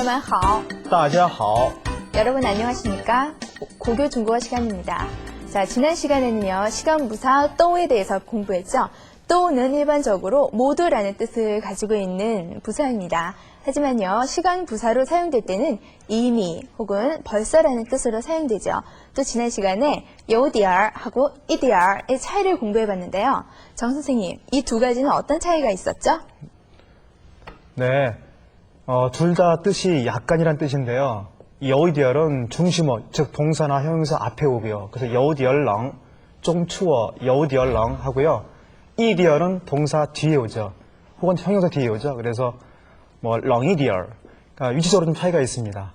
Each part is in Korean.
们好. 大家好. 여러분 안녕하십니까? 고교 중국어 시간입니다. 자, 지난 시간에는요, 시간부사 또에 대해서 공부했죠. 또는 일반적으로 모두라는 뜻을 가지고 있는 부사입니다. 하지만요, 시간부사로 사용될 때는 이미 혹은 벌써라는 뜻으로 사용되죠. 또 지난 시간에 요디얼하고 이디얼의 차이를 공부해봤는데요. 정 선생님, 이 두 가지는 어떤 차이가 있었죠? 네, 둘 다 뜻이 약간이란 뜻인데요. 여우디얼은 중심어, 즉 동사나 형용사 앞에 오고요. 그래서 여우디얼렁, 좀 추워, 여우디얼렁 하고요. 이디얼은 동사 뒤에 오죠. 혹은 형용사 뒤에 오죠. 그래서 렁이디얼, 그러니까 위치적으로 좀 차이가 있습니다.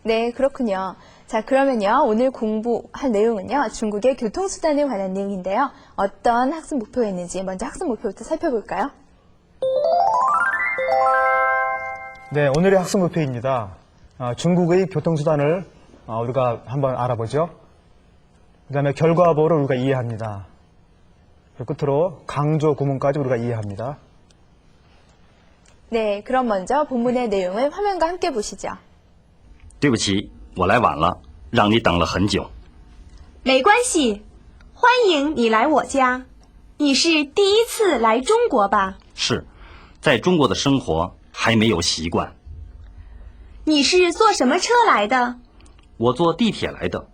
네, 그렇군요. 자, 그러면요, 오늘 공부할 내용은요, 중국의 교통수단에 관한 내용인데요. 어떤 학습 목표가 있는지 먼저 학습 목표부터 살펴볼까요? 네, 오늘의 학습 목표입니다. 중국의 교통수단을 우리가 한번 알아보죠. 그 다음에 결과보를 우리가 이해합니다. 끝으로 강조 구문까지 우리가 이해합니다. 네, 그럼 먼저 본문의 내용을 화면과 함께 보시죠. 对不起，我来晚了，让你等了很久。没关系，欢迎你来我家。你是第一次来中国吧？是，在中国的生活还没有习惯。你是坐什么车来的？我坐地铁来的，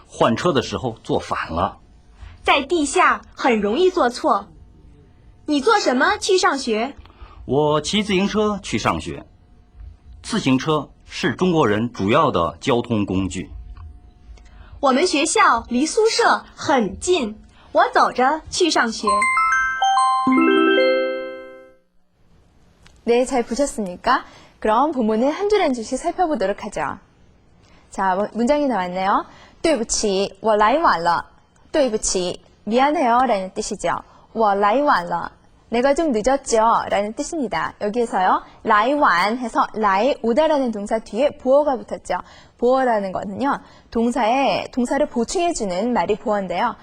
换车的时候坐反了。在地下很容易坐错。你坐什么去上学？我骑自行车去上学。自行车是中国人主要的交通工具。我们学校离宿舍很近，我走着去上学。 네, 잘 보셨습니까? 그럼 본문을 한 줄 한 줄씩 살펴보도록 하죠. 자, 문장이 나왔네요. 对不起,我来晚了. 对不起, 미안해요 라는 뜻이죠. 我来晚了, 내가 좀 늦었죠 라는 뜻입니다. 여기에서요, 来晚 해서 来 오다라는 동사 뒤에 보어가 붙었죠. 보어라는 거는요, 동사를 보충해주는 말이 보어인데요.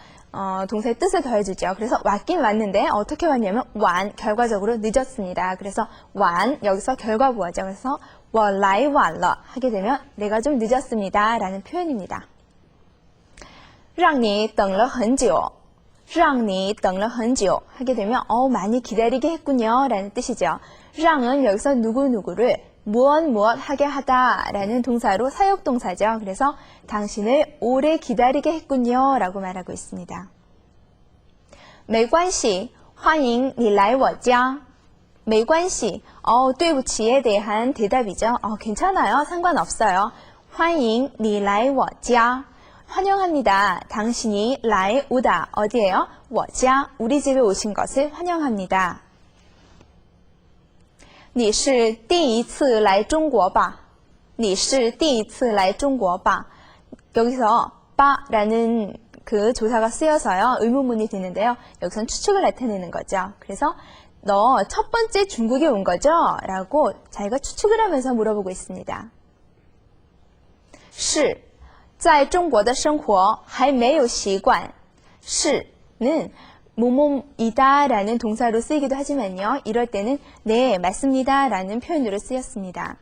동사의 뜻을 더해주죠. 그래서 왔긴 왔는데 어떻게 왔냐면 완, 결과적으로 늦었습니다. 그래서 완, 여기서 결과보어죠. 그래서 我来晚了 하게 되면 내가 좀 늦었습니다 라는 표현입니다. 让你等了很久, 让你等了很久 하게 되면 많이 기다리게 했군요 라는 뜻이죠. 让은 여기서 누구누구를 무엇 하게 하다 라는 동사로 사역동사죠. 그래서 당신을 오래 기다리게 했군요 라고 말하고 있습니다. 没关系,欢迎你来我家. 没关系, 对不起에 대한 대답이죠. 괜찮아요. 상관없어요. 欢迎你来我家. 환영합니다. 당신이 来 오다. 어디예요? 我家, 우리 집에 오신 것을 환영합니다. 你是第一次来中国吧?你是第一次来中国吧? 여기서 바라는 그 조사가 쓰여서요, 의문문이 되는데요. 여기선 추측을 나타내는 거죠. 그래서 너 첫 번째 중국에 온 거죠? 라고 자기가 추측을 하면서 물어보고 있습니다. 是在中国的生活还没有习惯. 是는 뭐뭐이다 라는 동사로 쓰이기도 하지만요. 이럴 때는 네, 맞습니다 라는 표현으로 쓰였습니다.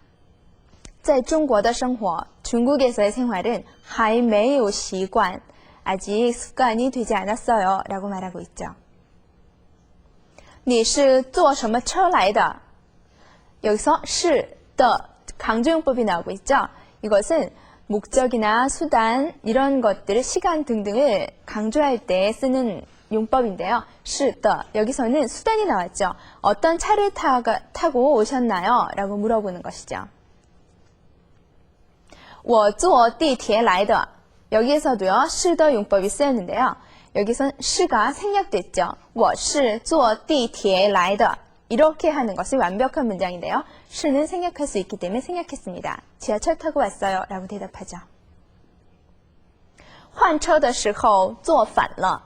在中国的生活, 중국에서의 생활은 还没有习惯, 아직 습관이 되지 않았어요 라고 말하고 있죠. 你是坐什么车来的? 여기서 是的 강조용법이 나오고 있죠. 이것은 목적이나 수단, 이런 것들을, 시간 등등을 강조할 때 쓰는 용법인데요. 是的, 여기서는 수단이 나왔죠. 어떤 차를 타고 오셨나요? 라고 물어보는 것이죠. 我坐地铁来的. 여기에서도요, 是的 용법이 쓰였는데요. 여기선 是가 생략됐죠. 我是坐地铁来的. 이렇게 하는 것이 완벽한 문장인데요. 是는 생략할 수 있기 때문에 생략했습니다. 지하철 타고 왔어요 라고 대답하죠. 换车的时候坐反了.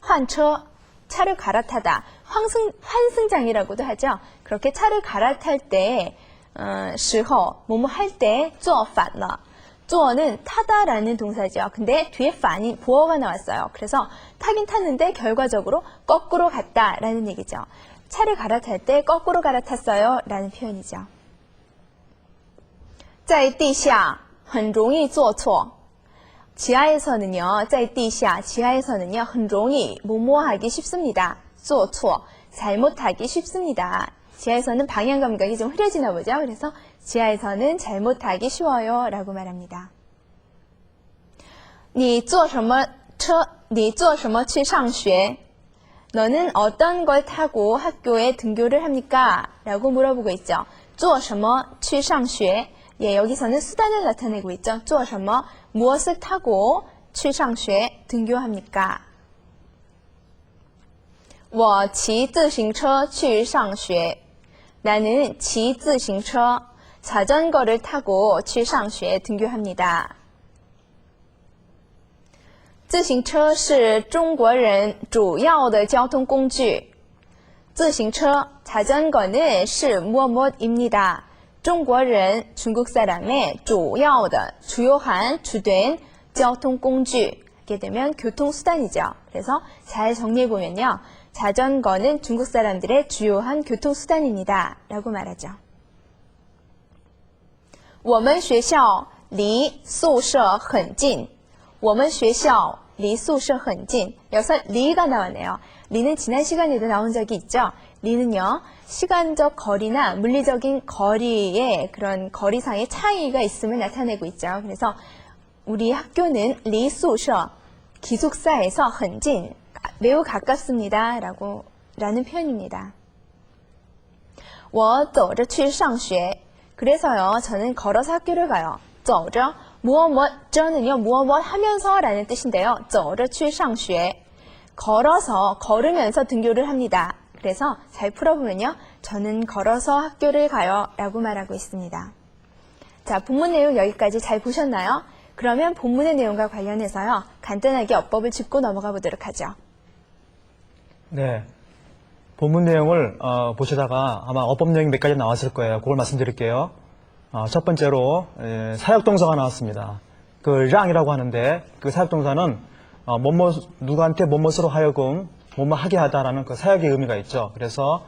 换车, 차를 갈아타다. 환승장이라고도 하죠. 그렇게 차를 갈아탈 때, 时候, 뭐뭐 할 때, 坐反了. 坐는 타다라는 동사죠. 근데 뒤에 반인 보어가 나왔어요. 그래서 타긴 탔는데 결과적으로 거꾸로 갔다라는 얘기죠. 차를 갈아탈 때 거꾸로 갈아탔어요 라는 표현이죠. 在地下很容易做错. 지하에서는요, 在地下, 지하에서는요, 很容易, 뭐뭐하기 쉽습니다. 做错, 잘못하기 쉽습니다. 지하에서는 방향 감각이 좀 흐려지나 보죠. 그래서 지하에서는 잘못하기 쉬워요 라고 말합니다. 你坐什么车? 你坐什么去上学? 너는 어떤 걸 타고 학교에 등교를 합니까? 라고 물어보고 있죠. 坐什么去上学? 예, 여기서는 수단을 나타내고 있죠. 做什么? 무엇을 타고 去上学 등교합니까? 我骑自行车去上学. 나는 骑自行车 자전거를 타고 去上学 등교합니다. 自行车是中国人主要的交通工具. 自行车 자전거는 是 무엇입니다. 中国人 중국 사람의 主要的 주요한 주된 交通工具 하게 되면 교통수단이죠. 그래서 잘 정리해보면요. 자전거는 중국 사람들의 주요한 교통수단입니다. 라고 말하죠. 我们学校离宿舍很近. 我们学校离宿舍很近. 여기서 리가 나왔네요. 리는 지난 시간에도 나온 적이 있죠. 리는요, 시간적 거리나 물리적인 거리의 그런 거리상의 차이가 있음을 나타내고 있죠. 그래서 우리 학교는 리宿舍, 기숙사에서 很近, 매우 가깝습니다. 라는 표현입니다. 我走着去上学. 그래서요, 저는 걸어서 학교를 가요. 走着, 저는요, 무엇 하면서 라는 뜻인데요. 走着去上学. 걸으면서 등교를 합니다. 그래서 잘 풀어보면요. 저는 걸어서 학교를 가요. 라고 말하고 있습니다. 자, 본문 내용 여기까지 잘 보셨나요? 그러면 본문의 내용과 관련해서요. 간단하게 어법을 짚고 넘어가 보도록 하죠. 네. 본문 내용을 보시다가 아마 어법 내용이 몇 가지 나왔을 거예요. 그걸 말씀드릴게요. 첫 번째로 사역동사가 나왔습니다. 그 랑이라고 하는데 그 사역동사는 누구한테 뭐뭇으로 하여금 뭐뭐 하게 하다라는 그 사역의 의미가 있죠. 그래서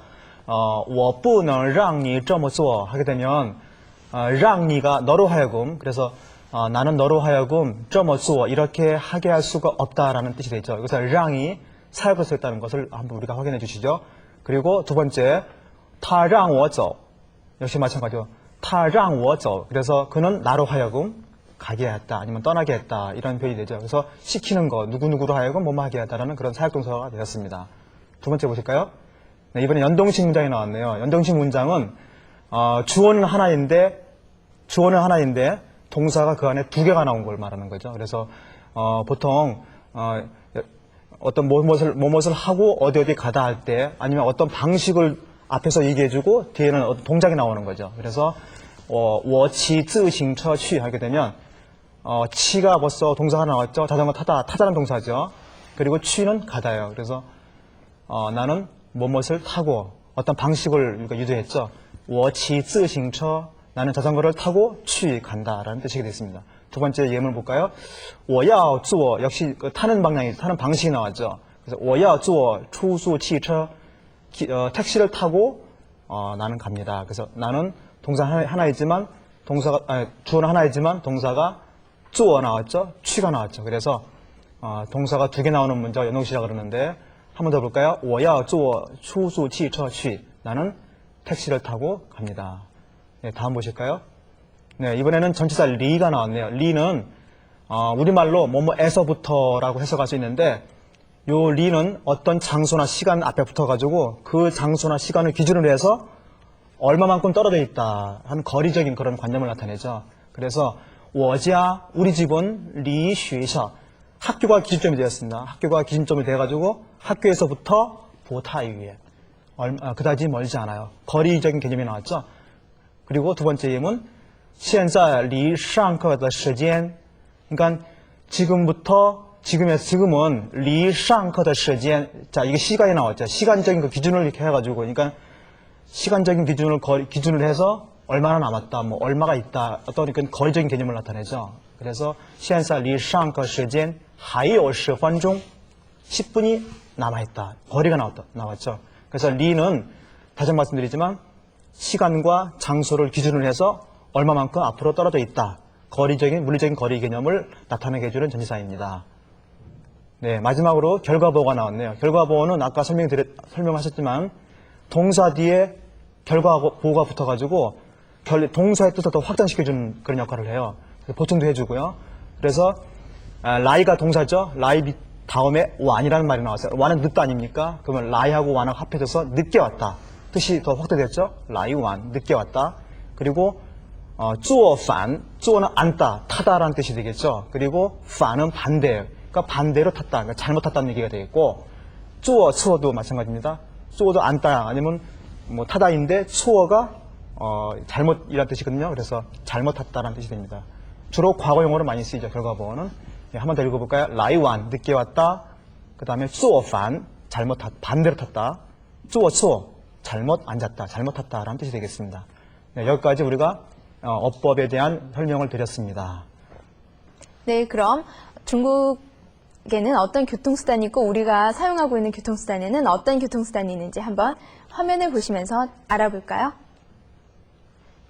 我不能让你这么做 하게 되면 让你가 너로 하여금, 그래서 나는 너로 하여금 这么做 이렇게 하게 할 수가 없다라는 뜻이 되죠. 그래서 让이 사역을 쓰였다는 것을 한번 우리가 확인해 주시죠. 그리고 두 번째 他让我走 역시 마찬가지로 他让我走 그래서 그는 나로 하여금 가게 했다 아니면 떠나게 했다 이런 표현이 되죠. 그래서 시키는 거 누구누구로 하여금 뭐뭐 하게 했다라는 그런 사역동사가 되었습니다. 두 번째 보실까요? 네, 이번에 연동식 문장이 나왔네요. 연동식 문장은 주어는 하나인데 동사가 그 안에 두 개가 나온 걸 말하는 거죠. 그래서 보통 어떤 무엇을 하고 어디 가다 할 때 아니면 어떤 방식을 앞에서 얘기해주고 뒤에는 어떤 동작이 나오는 거죠. 그래서 我骑自行车去 하게 되면 치가 벌써 동사가 나왔죠. 자전거 타다는 동사죠. 그리고 취는 가다예요. 그래서 나는 무엇을 타고 어떤 방식을 유도했죠. 我骑自行车 나는 자전거를 타고 취 간다라는 뜻이 되겠습니다. 두 번째 예문을 볼까요? 我要坐 역시 타는 방식이 나왔죠. 그래서 我要坐出租汽车 택시를 타고 나는 갑니다. 그래서 나는 동사 하나이지만 주어는 하나이지만 동사가 坐 나왔죠. 취가 나왔죠. 그래서 동사가 두 개 나오는 문제가 연동시라고 그러는데 한 번 더 볼까요? 我要坐出租汽车去 나는 택시를 타고 갑니다. 네, 다음 보실까요? 네, 이번에는 전치사 리가 나왔네요. 리는 우리말로 뭐뭐에서부터라고 해석할 수 있는데 요 리는 어떤 장소나 시간 앞에 붙어가지고 그 장소나 시간을 기준으로 해서 얼마만큼 떨어져 있다 하는 거리적인 그런 관념을 나타내죠. 그래서 我家 우리 집은 离学校 학교가 기준점이 되었습니다. 학교가 기준점이 돼가지고 학교에서부터 不太远 그다지 멀지 않아요. 거리적인 개념이 나왔죠. 그리고 두 번째 예문 现在离上课的时间 그러니까 지금은 离上课的时间 자, 이게 시간이 나왔죠. 시간적인 그 기준을 이렇게 해가지고 그러니까 시간적인 기준을 해서 얼마나 남았다, 뭐 얼마가 있다, 어떤 거리적인 개념을 나타내죠. 그래서 现在离上课时间还有10分钟 10분이 남아있다. 거리가 나왔죠. 그래서 리는 다시 말씀드리지만 시간과 장소를 기준으로 해서 얼마만큼 앞으로 떨어져 있다. 거리적인, 물리적인 거리 개념을 나타내게 해주는 전치사입니다. 네, 마지막으로 결과보호가 나왔네요. 결과보호는 아까 설명하셨지만 동사 뒤에 결과보호가 붙어가지고 동사의 뜻을 더 확장시켜주는 그런 역할을 해요. 보충도 해주고요. 그래서 라이가 동사죠. 라이 다음에 완이라는 말이 나왔어요. 완은 늦다 아닙니까? 그러면 라이하고 완하고 합해져서 늦게 왔다. 뜻이 더 확대됐죠. 라이 완, 늦게 왔다. 그리고 쭈어판, 쭈어는 앉다, 타다라는 뜻이 되겠죠. 그리고 판은 반대, 그러니까 반대로 탔다, 그러니까 잘못 탔다는 얘기가 되겠고, 쭈어, 추어도 마찬가지입니다. 쭈어도 앉다 아니면 뭐 타다인데 추어가 잘못이라는 뜻이거든요. 그래서 잘못 탔다라는 뜻이 됩니다. 주로 과거용어로 많이 쓰이죠. 결과보호는. 네, 한 번 더 읽어볼까요? 라이완, 늦게 왔다. 그 다음에 쭈어판, 반대로 탔다. 쭈어추어, 잘못 앉았다, 잘못 탔다라는 뜻이 되겠습니다. 네, 여기까지 우리가 어법에 대한 설명을 드렸습니다. 네, 그럼 중국에는 어떤 교통수단이 있고 우리가 사용하고 있는 교통수단에는 어떤 교통수단이 있는지 한번 화면을 보시면서 알아볼까요?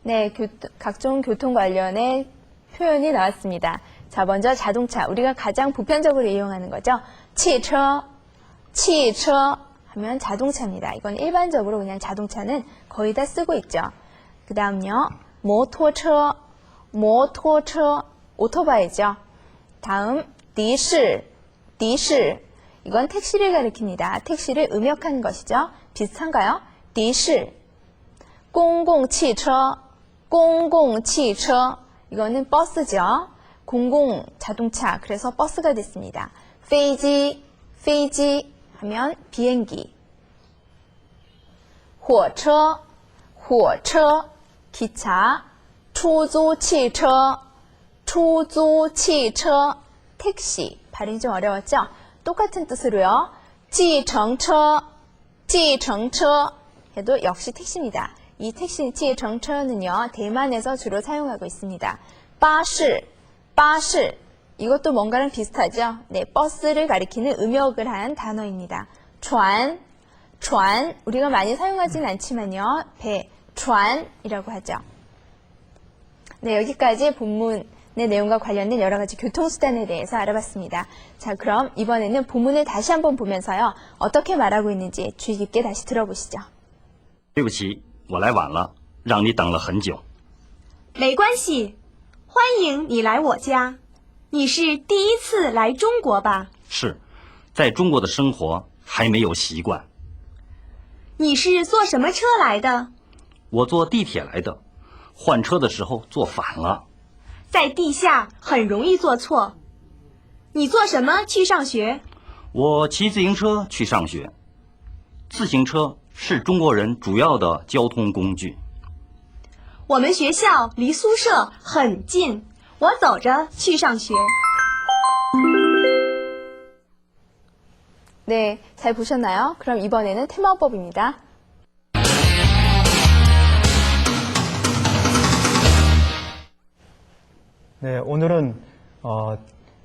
네, 각종 교통 관련의 표현이 나왔습니다. 자, 먼저 자동차, 우리가 가장 보편적으로 이용하는 거죠. 汽车하면 자동차입니다. 이건 일반적으로 그냥 자동차는 거의 다 쓰고 있죠. 그 다음요,摩托车, 오토바이죠. 다음,的士, 이건 택시를 가리킵니다. 택시를 음역하는 것이죠. 비슷한가요? 的士. 公共汽车, 이거는 버스죠. 공공 자동차, 그래서 버스가 됐습니다. 飞机 하면 비행기. 火车, 기차. 出租汽车, 택시. 발음이 좀 어려웠죠? 똑같은 뜻으로요. 计程车 해도 역시 택시입니다. 이 택시 计程车는요, 대만에서 주로 사용하고 있습니다. 巴士, 이것도 뭔가랑 비슷하죠? 네, 버스를 가리키는 음역을 한 단어입니다. 船, 우리가 많이 사용하지는 않지만요, 배, 船이라고 하죠. 네, 여기까지 본문의 내용과 관련된 여러 가지 교통수단에 대해서 알아봤습니다. 자, 그럼 이번에는 본문을 다시 한번 보면서요, 어떻게 말하고 있는지 주의 깊게 다시 들어보시죠. 对不起，我来晚了，让你等了很久。没关系，欢迎你来我家。你是第一次来中国吧？是，在中国的生活还没有习惯。你是坐什么车来的？我坐地铁来的，换车的时候坐反了。在地下很容易坐错。你坐什么去上学？我骑自行车去上学。自行车是中国人主要的交通工具。我们学校离宿舍很近，我走着去上学。 네, 잘 보셨나요? 그럼 이번에는 테마법입니다. 네, 오늘은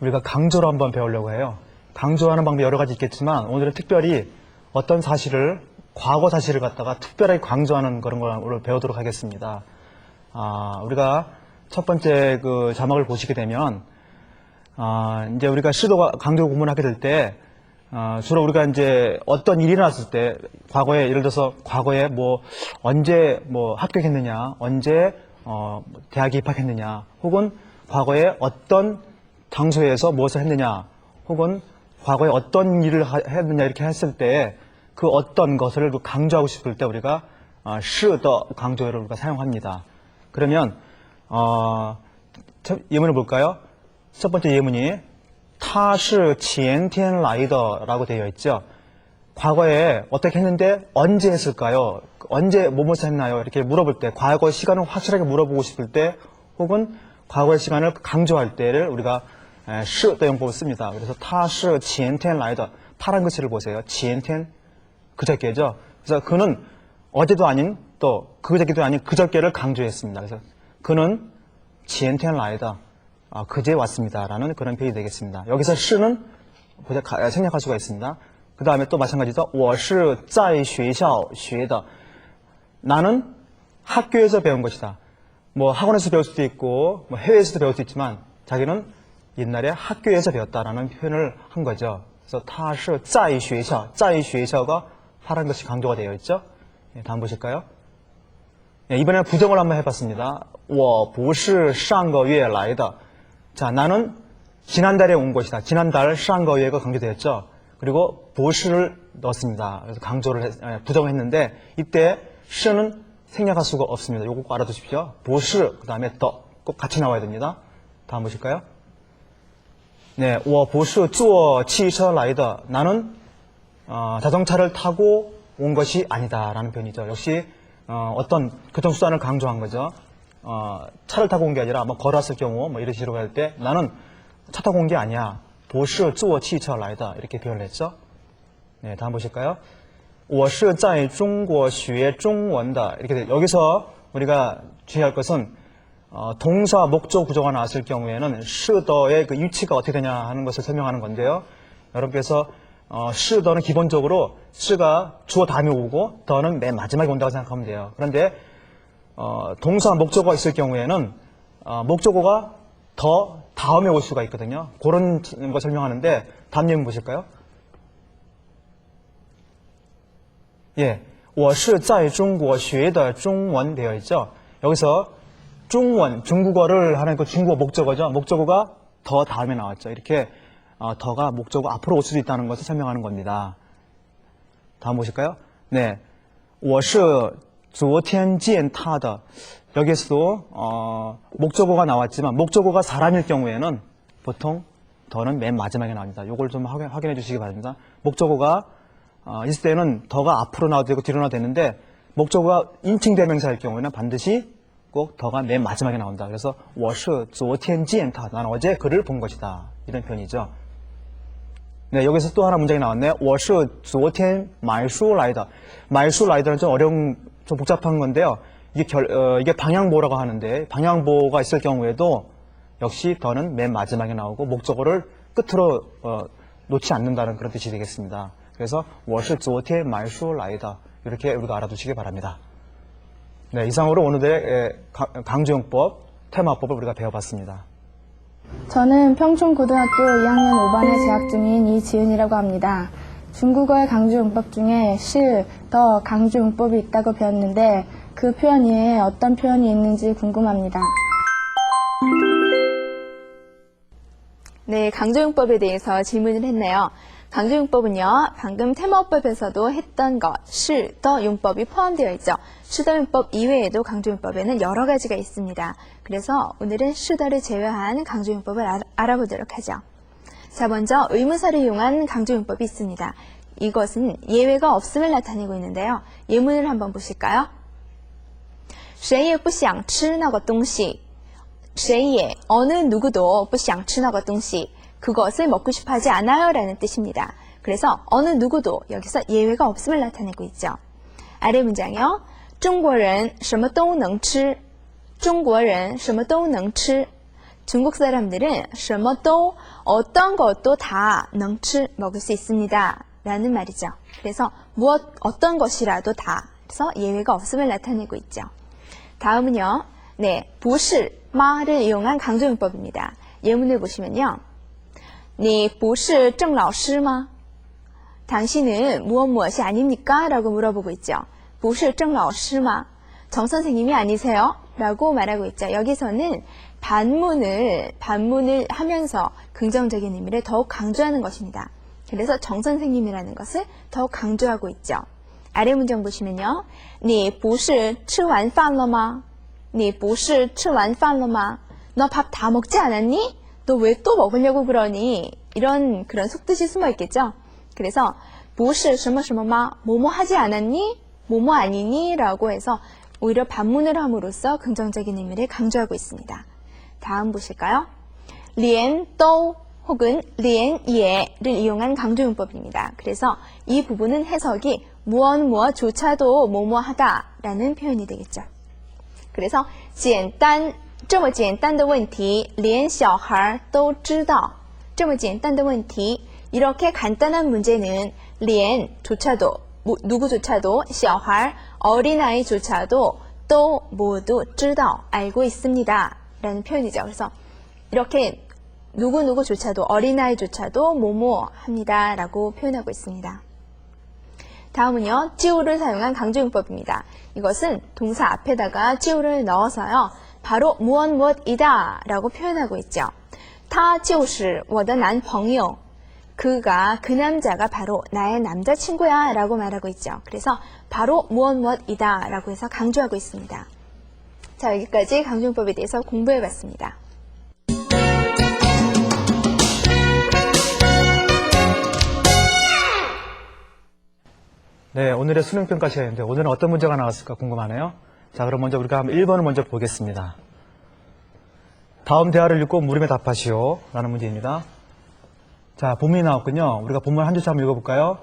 우리가 강조를 한번 배우려고 해요. 강조하는 방법이 여러 가지 있겠지만 오늘은 특별히 어떤 사실을, 과거 사실을 갖다가 특별하게 강조하는 그런 걸 배우도록 하겠습니다. 우리가 첫 번째 그 자막을 보시게 되면 이제 우리가 시도가 강조 구문을 하게 될 때 주로 우리가 이제 어떤 일이 일어났을 때 과거에 예를 들어서 과거에 뭐 언제 뭐 합격했느냐, 언제 대학에 입학했느냐, 혹은 과거에 어떤 장소에서 무엇을 했느냐, 혹은 과거에 어떤 일을 했느냐 이렇게 했을 때 그 어떤 것을 강조하고 싶을 때 우리가 시더 강조를 우리가 사용합니다. 그러면 예문을 볼까요? 첫 번째 예문이 他是前天来的라고 되어 있죠. 과거에 어떻게 했는데 언제 했을까요? 언제 뭐뭐을 했나요? 이렇게 물어볼 때, 과거 시간을 확실하게 물어보고 싶을 때, 혹은 과거의 시간을 강조할 때를 우리가 是더 용법을 씁니다. 그래서 他是前天来的 파란 글씨를 보세요. 前天 그저께죠. 그래서 그는 어제도 아닌 또 그저께도 아닌 그저께를 강조했습니다. 그래서 그는 前天来的 그제 왔습니다라는 그런 표현이 되겠습니다. 여기서 是는 생략할 수가 있습니다. 그 다음에 또 마찬가지죠. 我是在学校学的 나는 학교에서 배운 것이다. 뭐 학원에서 배울 수도 있고 뭐 해외에서도 배울 수 있지만 자기는 옛날에 학교에서 배웠다라는 표현을 한 거죠. 그래서 他是在学校, 在学校가 파란 것이 강조가 되어 있죠. 예, 다음 보실까요? 예, 이번에는 부정을 한번 해봤습니다. 我不是上个月来的. 자, 나는 지난달에 온 것이다. 지난달 上个月가 강조되었죠. 그리고 不是를 넣었습니다. 그래서 강조를 부정을 했는데 이때 是는 생략할 수가 없습니다. 요거 꼭 알아두십시오. 不是, 그 다음에 더 꼭 같이 나와야 됩니다. 다음 보실까요? 네, 我不是坐汽车来的. 나는 자동차를 타고 온 것이 아니다라는 표현이죠. 역시 어떤 교통수단을 강조한 거죠. 차를 타고 온 게 아니라 뭐 걸어왔을 경우 뭐 이런 식으로 할 때 나는 차 타고 온 게 아니야. 不是坐汽车来的 이렇게 표현을 했죠. 네, 다음 보실까요? 我是在中国学中文的 이렇게 돼. 여기서 우리가 주의할 것은 동사, 목적 구조가 나왔을 경우에는 是的의 그 위치가 어떻게 되냐 하는 것을 설명하는 건데요. 여러분께서 是的는 기본적으로 是가 주어 다음에 오고 더는 맨 마지막에 온다고 생각하면 돼요. 그런데 동사, 목적어가 있을 경우에는 목적어가 더 다음에 올 수가 있거든요. 그런 거 설명하는데 다음 예문 보실까요? 예, 我是在中国学的中文 되어 있죠. 여기서 중원, 중국어를 하는 그 중국어 목적어죠. 목적어가 더 다음에 나왔죠. 이렇게 더가 목적어 앞으로 올 수도 있다는 것을 설명하는 겁니다. 다음 보실까요? 네, 我是昨天见他的. 여기에서도 목적어가 나왔지만 목적어가 사람일 경우에는 보통 더는 맨 마지막에 나옵니다. 이걸 좀 확인해 주시기 바랍니다. 목적어가 있을 때는 더가 앞으로 나와도 되고 뒤로 나와도 되는데 목적어가 인칭 대명사일 경우에는 반드시 꼭 더가 맨 마지막에 나온다. 그래서 我是昨天见他. 난 어제 그를 본 것이다. 이런 표현이죠. 네, 여기서 또 하나 문장이 나왔네요. 我是昨天买书来的. 买书来的는 좀 어려운, 좀 복잡한 건데요. 이게 방향보라고 하는데 방향보가 있을 경우에도 역시 더는 맨 마지막에 나오고 목적어를 끝으로 놓지 않는다는 그런 뜻이 되겠습니다. 그래서 我是昨天买书来的 이렇게 우리가 알아두시기 바랍니다. 네, 이상으로 오늘의 강조용법, 테마법을 우리가 배워봤습니다. 저는 평촌고등학교 2학년 5반에 재학 중인 이지은이라고 합니다. 중국어의 강조용법 중에 是, 더 강조용법이 있다고 배웠는데 그 표현 이외에 어떤 표현이 있는지 궁금합니다. 네, 강조용법에 대해서 질문을 했네요. 강조용법은요, 방금 테마법에서도 했던 것, 是, 더 용법이 포함되어 있죠. 是더 용법 이외에도 강조용법에는 여러 가지가 있습니다. 그래서 오늘은 是더를 제외한 강조용법을 알아보도록 하죠. 자, 먼저 의문사를 이용한 강조용법이 있습니다. 이것은 예외가 없음을 나타내고 있는데요. 예문을 한번 보실까요? 谁也不想吃那个东西. 谁也, 어느 누구도 不想吃那个东西. 그것을 먹고 싶어 하지 않아요 라는 뜻입니다. 그래서 어느 누구도 여기서 예외가 없음을 나타내고 있죠. 아래 문장이요. 中国人什么都能吃. 中国人什么都能吃. 중국 사람들은 什么都, 어떤 것도 다 能吃, 먹을 수 있습니다. 라는 말이죠. 그래서 어떤 것이라도 다, 그래서 예외가 없음을 나타내고 있죠. 다음은요. 네, 不是, 마를 이용한 강조용법입니다. 예문을 보시면요. 你不是郑老师吗? 당신은 무엇이 아닙니까? 라고 물어보고 있죠. 不是郑老师吗? 정 선생님이 아니세요? 라고 말하고 있죠. 여기서는 반문을 하면서 긍정적인 의미를 더욱 강조하는 것입니다. 그래서 정 선생님이라는 것을 더욱 강조하고 있죠. 아래 문장 보시면요. 你不是吃完饭了吗? 你不是吃完饭了吗? 너 밥 다 먹지 않았니? 너 왜 또 먹으려고 그러니? 그런 속뜻이 숨어 있겠죠? 그래서 不是什么什么吗? 뭐뭐 하지 않았니? 뭐뭐 아니니? 라고 해서 오히려 반문을 함으로써 긍정적인 의미를 강조하고 있습니다. 다음 보실까요? 连都 혹은 连예를 이용한 강조용법입니다. 그래서 이 부분은 해석이 무엇조차도 뭐뭐하다 라는 표현이 되겠죠. 그래서 简单这么简单的问题连小孩都知道这么简单的问题 이렇게 간단한 문제는 连조차도 누구조차도 小孩 어린아이조차도 또 모두 知道 알고 있습니다 라는 표현이죠. 그래서 이렇게 누구누구조차도 어린아이조차도 뭐뭐 합니다 라고 표현하고 있습니다. 다음은요. 就를 사용한 강조용법입니다. 이것은 동사 앞에다가 就를 넣어서요. 바로 무엇 무엇이다 라고 표현하고 있죠. 他就是我的男朋友. 그가 그 남자가 바로 나의 남자친구야 라고 말하고 있죠. 그래서 바로 무엇 무엇이다 라고 해서 강조하고 있습니다. 자, 여기까지 강조용법에 대해서 공부해봤습니다. 네, 오늘의 수능평가 시간인데 오늘은 어떤 문제가 나왔을까 궁금하네요. 자, 그럼 먼저 우리가 한번 1번을 먼저 보겠습니다. 다음 대화를 읽고 물음에 답하시오 라는 문제입니다. 자, 본문이 나왔군요. 우리가 본문 한 줄씩 한번 읽어볼까요?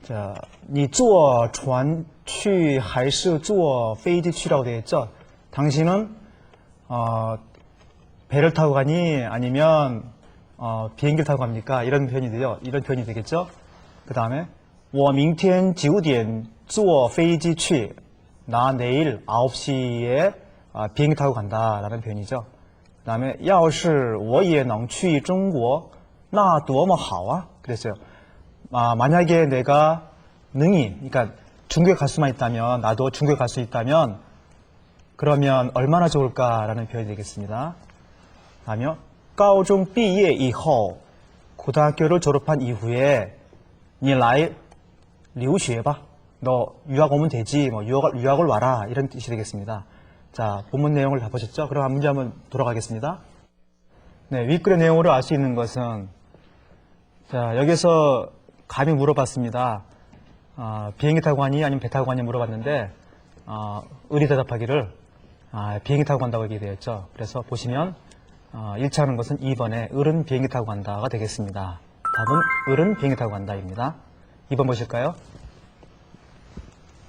자, 你坐船去还是坐飞机去라고 되어 있죠. 당신은 배를 타고 가니 아니면 비행기를 타고 갑니까? 이런 표현이 되겠죠. 그 다음에 我明天9点坐飞机去. 나 내일 9시에 비행기 타고 간다 라는 표현이죠. 그 다음에 要是我也能去中国那多么好啊. 그랬어요. 만약에 내가 능히, 그러니까 중국에 갈 수만 있다면, 나도 중국에 갈 수 있다면 그러면 얼마나 좋을까라는 표현이 되겠습니다. 다음에 高中毕业以后 고등학교를 졸업한 이후에 你来留学吧. 너 유학 오면 되지. 뭐 유학을 와라. 이런 뜻이 되겠습니다. 자, 본문 내용을 다 보셨죠? 그럼 문제 한번 돌아가겠습니다. 네, 윗글의 내용으로 알 수 있는 것은 자, 여기서 감히 물어봤습니다. 비행기 타고 가니 아니면 배 타고 가니 물어봤는데 을이 대답하기를 비행기 타고 간다고 얘기되었죠. 그래서 보시면 일치하는 것은 2번에 을은 비행기 타고 간다가 되겠습니다. 답은 을은 비행기 타고 간다입니다. 2번 보실까요?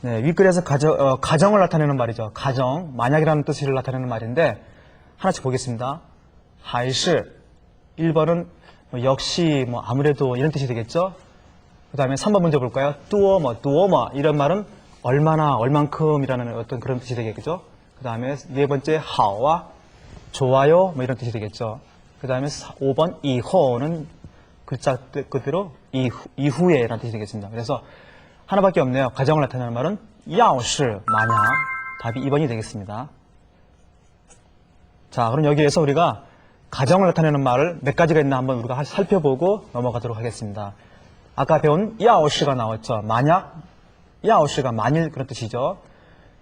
네, 윗글에서 가정을 나타내는 말이죠. 가정, 만약이라는 뜻을 나타내는 말인데 하나씩 보겠습니다. 还是 1번은 역시 아무래도 이런 뜻이 되겠죠. 그 다음에 3번 문제 볼까요? 多么 이런 말은 얼마나 얼만큼이라는 어떤 그런 뜻이 되겠죠. 그 다음에 네 번째 好와 좋아요 이런 뜻이 되겠죠. 그 다음에 5번 以后는 글자 그대로 이후에 라는 뜻이 되겠습니다. 그래서 하나밖에 없네요. 가정을 나타내는 말은 要是 만약. 답이 2번이 되겠습니다. 자, 그럼 여기에서 우리가 가정을 나타내는 말을 몇 가지가 있나 한번 우리가 살펴보고 넘어가도록 하겠습니다. 아까 배운 要是가 나왔죠. 만약, 要是가 만일 그런 뜻이죠.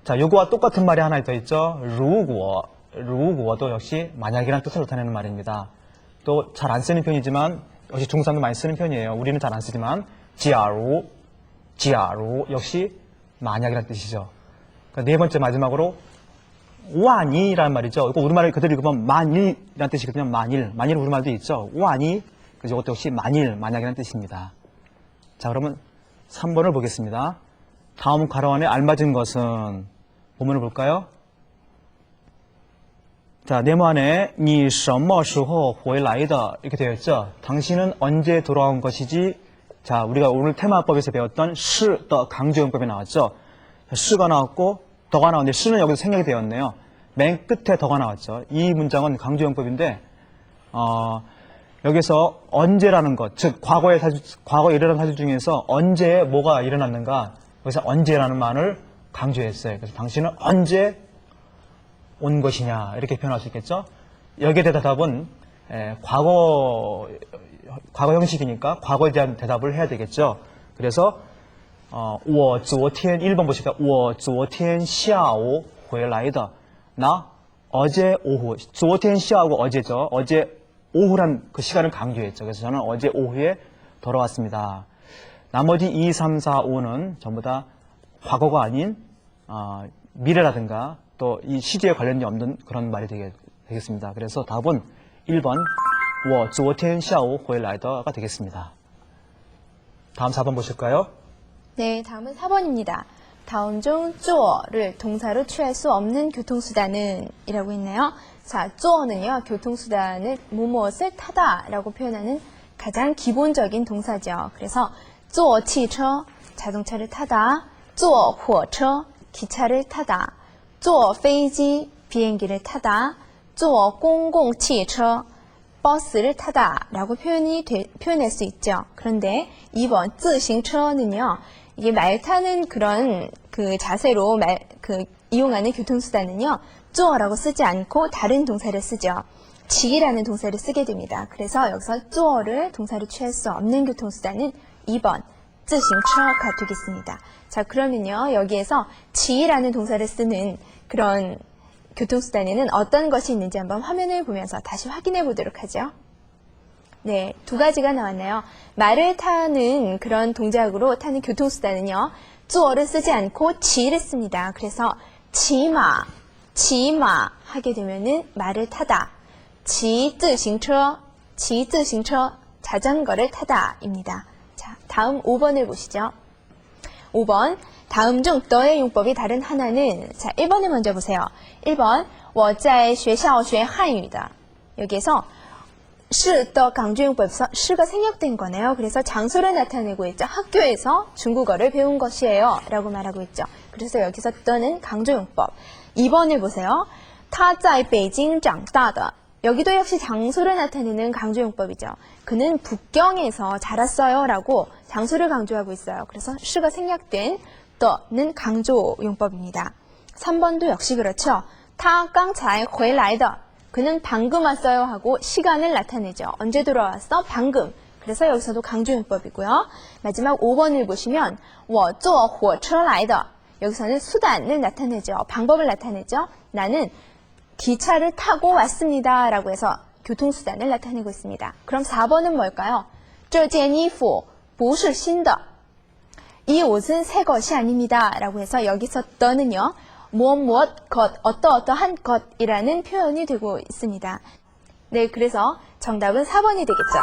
자, 요거와 똑같은 말이 하나 더 있죠. 如果, 如果도 역시 만약이라는 뜻을 나타내는 말입니다. 또 잘 안 쓰는 편이지만 역시 중국 사람도 많이 쓰는 편이에요. 우리는 잘 안 쓰지만 假如, 假如 역시 만약이라는 뜻이죠. 그러니까 네 번째 마지막으로 万一라는 말이죠. 이거 우리말을 그대로 읽으면 만일이라는 뜻이거든요. 만일 우리말도 있죠. 万一 그래서 이것도 역시 만약이라는 뜻입니다. 자, 그러면 3번을 보겠습니다. 다음 가로 안에 알맞은 것은 본문을 볼까요? 자, 네모 안에 你什么时候回来的 이렇게 되어 있죠. 당신은 언제 돌아온 것이지? 자, 우리가 오늘 테마법에서 배웠던 是더 강조용법이 나왔죠. 시가 나왔고 더가 나왔는데 시는 여기서 생략이 되었네요. 맨 끝에 더가 나왔죠. 이 문장은 강조용법인데 여기서 언제라는 것, 즉 과거에 일어난 사실 중에서 언제 뭐가 일어났는가, 여기서 언제라는 말을 강조했어요. 그래서 당신은 언제 온 것이냐 이렇게 표현할 수 있겠죠. 여기에 대한 답은 과거 형식이니까 과거에 대한 대답을 해야 되겠죠. 그래서 我昨天 1번 보실까요? 我昨天下午回来的. 나 어제 오후. 昨天下午 어제죠. 어제 오후란 그 시간을 강조했죠. 그래서 저는 어제 오후에 돌아왔습니다. 나머지 2, 3, 4, 5는 전부 다 과거가 아닌 미래라든가 또 이 시제에 관련이 없는 그런 말이 되겠습니다. 그래서 답은 1번 我昨天下午回来的가 되겠습니다. 다음 4번 보실까요? 네, 다음은 4번입니다. 다음 중 坐를 동사로 취할 수 없는 교통수단은 이라고 있네요. 자, 坐는요, 교통수단을 무엇을 타다 라고 표현하는 가장 기본적인 동사죠. 그래서 坐汽车, 자동차를 타다, 坐火车, 기차를 타다, 坐飞机 비행기를 타다, 坐公共汽车 버스를 타다 라고 표현할 수 있죠. 그런데 2번 自行车는요. 이게 말 타는 그런 그 자세로 이용하는 교통수단은요. 坐라고 쓰지 않고 다른 동사를 쓰죠. 지라는 동사를 쓰게 됩니다. 그래서 여기서 坐를 동사로 취할 수 없는 교통수단은 2번 自行车가 되겠습니다. 자, 그러면요. 여기에서 지라는 동사를 쓰는 그런 교통수단에는 어떤 것이 있는지 한번 화면을 보면서 다시 확인해 보도록 하죠. 네, 두 가지가 나왔네요. 말을 타는 그런 동작으로 타는 교통수단은요. 坐를 쓰지 않고 지를 씁니다. 그래서 지마 하게 되면은 말을 타다. 骑自行车 자전거를 타다입니다. 자, 다음 5번을 보시죠. 5번 다음 중 너의 용법이 다른 하나는 자 1번을 먼저 보세요. 1번 我在学校学汉语的 여기에서 是的 강조용법에서 是가 생략된 거네요. 그래서 장소를 나타내고 있죠. 학교에서 중국어를 배운 것이에요 라고 말하고 있죠. 그래서 여기서 的는 강조용법. 2번을 보세요. 他在北京长大的 여기도 역시 장소를 나타내는 강조용법이죠. 그는 북경에서 자랐어요 라고 장소를 강조하고 있어요. 그래서 是가 생략된 的는 강조용법입니다. 3번도 역시 그렇죠. 他刚才回来的 그는 방금 왔어요 하고 시간을 나타내죠. 언제 돌아왔어? 방금. 그래서 여기서도 강조용법이고요. 마지막 5번을 보시면 我坐火车来的 여기서는 수단을 나타내죠. 방법을 나타내죠. 나는 기차를 타고 왔습니다 라고 해서 교통수단을 나타내고 있습니다. 그럼 4번은 뭘까요? 这件衣服不是新的 이 옷은 새 것이 아닙니다 라고 해서 여기서 더는요. 무엇 것, 어떠한 것이라는 표현이 되고 있습니다. 네, 그래서 정답은 4번이 되겠죠.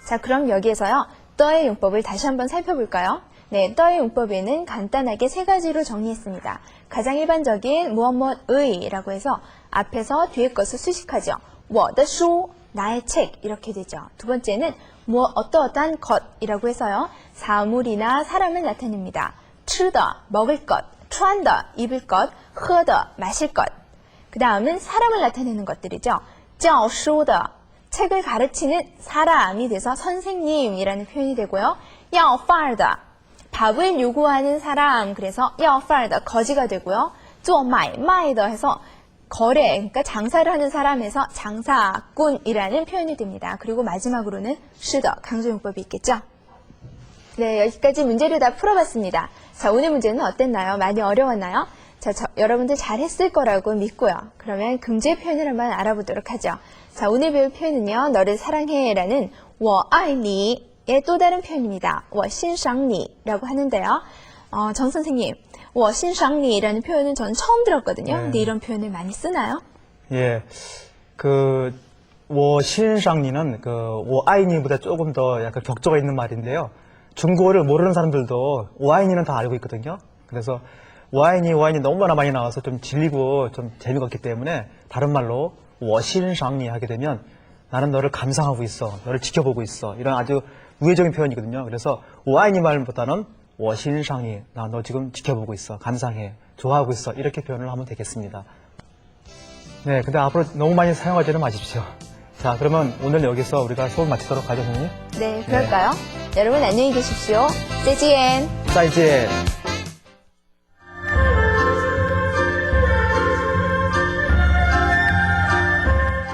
자, 그럼 여기에서요. 떠의 용법을 다시 한번 살펴볼까요? 네, 떠의 용법에는 간단하게 세 가지로 정리했습니다. 가장 일반적인 무엇의 라고 해서 앞에서 뒤에 것을 수식하죠. 我的书, 나의 책 이렇게 되죠. 두 번째는 어떠한 것이라고 해서요. 사물이나 사람을 나타냅니다. 吃的, 먹을 것, 穿的, 입을 것, 喝的, 마실 것. 그 다음은 사람을 나타내는 것들이죠. 教书的, 책을 가르치는 사람이 돼서 선생님이라는 표현이 되고요. 要饭的, 밥을 요구하는 사람, 그래서 要饭的, 거지가 되고요. 做买卖的 해서 거래, 그러니까 장사를 하는 사람에서 장사꾼이라는 표현이 됩니다. 그리고 마지막으로는 是的, 강조용법이 있겠죠. 네, 여기까지 문제를 다 풀어봤습니다. 자, 오늘 문제는 어땠나요? 많이 어려웠나요? 자, 여러분들 잘했을 거라고 믿고요. 그러면 금주의 표현을 한번 알아보도록 하죠. 자, 오늘 배울 표현은요. 너를 사랑해라는 我爱你의 또 다른 표현입니다. 我欣赏你라고 하는데요. 정 선생님, 我欣赏你라는 표현은 저는 처음 들었거든요. 네. 근데 이런 표현을 많이 쓰나요? 예, 我欣赏你는 我爱你보다 조금 더 약간 격조가 있는 말인데요. 중국어를 모르는 사람들도 我爱你는 다 알고 있거든요. 그래서 我爱你 너무나 많이 나와서 좀 질리고 좀 재미가 없기 때문에 다른 말로 我欣赏你 하게 되면 나는 너를 감상하고 있어, 너를 지켜보고 있어, 이런 아주 우회적인 표현이거든요. 그래서 我爱你 말보다는 我欣赏你, 나 너 지금 지켜보고 있어, 감상해, 좋아하고 있어, 이렇게 표현을 하면 되겠습니다. 네, 근데 앞으로 너무 많이 사용하지는 마십시오. 자, 그러면 오늘 여기서 우리가 수업 마치도록 하죠, 선생님? 네, 그럴까요? 여러분 안녕히 계십시오. 再见. 再见.